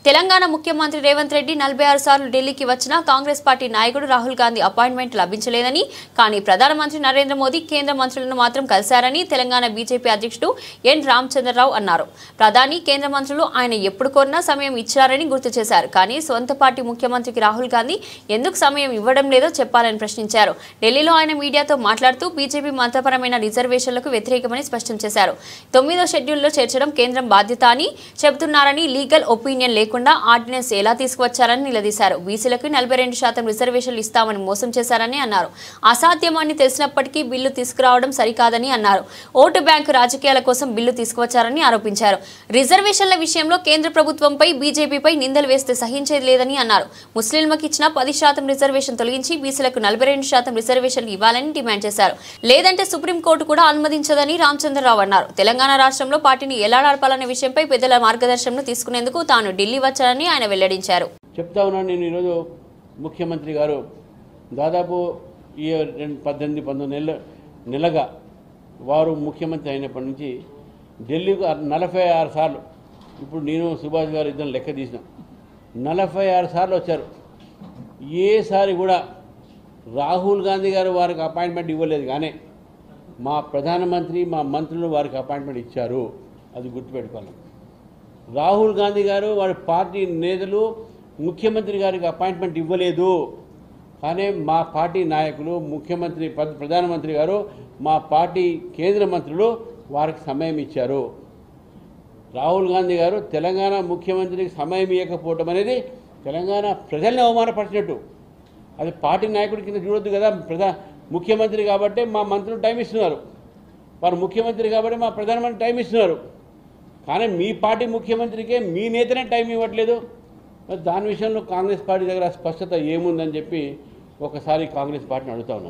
తెలంగాణ ముఖ్యమంత్రి రేవంత్ రెడ్డి 46 సార్లు ఢిల్లీకి వచ్చినా కాంగ్రెస్ పార్టీ నాయకుడు రాహుల్ గాంధీ అపాయింట్మెంట్ లభించలేదని, కానీ ప్రధానమంత్రి నరేంద్ర మోదీ కేంద్ర మంత్రులను మాత్రం కలిశారని తెలంగాణ బీజేపీ అధ్యక్షుడు ఎన్ రామచంద్రరావు అన్నారు. ప్రధాని, కేంద్ర మంత్రులు ఆయన ఎప్పుడు కోరినా సమయం ఇచ్చారని గుర్తు చేశారు. కానీ సొంత పార్టీ ముఖ్యమంత్రికి రాహుల్ గాంధీ ఎందుకు సమయం ఇవ్వడం లేదో చెప్పాలని ప్రశ్నించారు. ఢిల్లీలో ఆయన మీడియాతో మాట్లాడుతూ బీజేపీ మతపరమైన రిజర్వేషన్లకు వ్యతిరేకమని స్పష్టం చేశారు. 9వ షెడ్యూల్లో చేర్చడం కేంద్రం బాధ్యత అని చెబుతున్నారని, లీగల్ ఒపీనియన్ లేకుండా ఆర్డినెన్స్ ఎలా తీసుకువచ్చారని నిలదీశారు. బీసీలకు 42% రిజర్వేషన్లు ఇస్తామని మోసం చేశారని అన్నారు. అసాధ్యమని తెలిసినప్పటికీ బిల్లు తీసుకురావడం సరికాదని అన్నారు. ఓటు బ్యాంకు రాజకీయాల కోసం బిల్లు తీసుకువచ్చారని ఆరోపించారు. రిజర్వేషన్ల విషయంలో కేంద్ర ప్రభుత్వంపై, బీజేపీపై నిందలు వేస్తే సహించేది లేదని అన్నారు. ముస్లింలకు ఇచ్చిన 10% రిజర్వేషన్ తొలగించి బీసీలకు 42% రిజర్వేషన్లు ఇవ్వాలని డిమాండ్ చేశారు. లేదంటే సుప్రీంకోర్టు కూడా అనుమతించదని రామచంద్రరావు అన్నారు. తెలంగాణ రాష్ట్రంలో పార్టీని ఎలా నడపాలనే విషయంపై పెద్దల మార్గదర్శనం తీసుకునేందుకు తాను ఢిల్లీ వచ్చానని ఆయన వెల్లడించారు. చెప్తా ఉన్నాను, నేను ఈరోజు ముఖ్యమంత్రి గారు దాదాపు ఈ 18-19 నెలగా వారు ముఖ్యమంత్రి అయినప్పటి నుంచి ఢిల్లీకి 46 సార్లు, ఇప్పుడు నేను సుభాష్ గారు ఇద్దరు లెక్క తీసినాం, 46 సార్లు వచ్చారు. ఏసారి కూడా రాహుల్ గాంధీ గారు వారికి అపాయింట్మెంట్ ఇవ్వలేదు, కానీ మా ప్రధానమంత్రి, మా మంత్రులు వారికి అపాయింట్మెంట్ ఇచ్చారు. అది గుర్తుపెట్టుకోవాలి. రాహుల్ గాంధీ గారు వారి పార్టీ నేతలు ముఖ్యమంత్రి గారికి అపాయింట్మెంట్ ఇవ్వలేదు, కానీ మా పార్టీ నాయకులు, ముఖ్యమంత్రి, ప్రధానమంత్రి గారు, మా పార్టీ కేంద్ర మంత్రులు వారికి సమయం ఇచ్చారు. రాహుల్ గాంధీ గారు తెలంగాణ ముఖ్యమంత్రికి సమయం ఇవ్వకపోవటం అనేది తెలంగాణ ప్రజల్ని అవమానపరిచినట్టు. అది పార్టీ నాయకుడి కింద చూడొద్దు కదా. ముఖ్యమంత్రి కాబట్టి మా మంత్రులు టైం ఇస్తున్నారు, వారు ముఖ్యమంత్రి కాబట్టి మా ప్రధానమంత్రి టైం ఇస్తున్నారు, కానీ మీ పార్టీ ముఖ్యమంత్రికే మీ నేతనే టైం ఇవ్వట్లేదు. దాని విషయంలో కాంగ్రెస్ పార్టీ దగ్గర స్పష్టత ఏముందని చెప్పి ఒకసారి కాంగ్రెస్ పార్టీని అడుగుతా ఉన్నాను.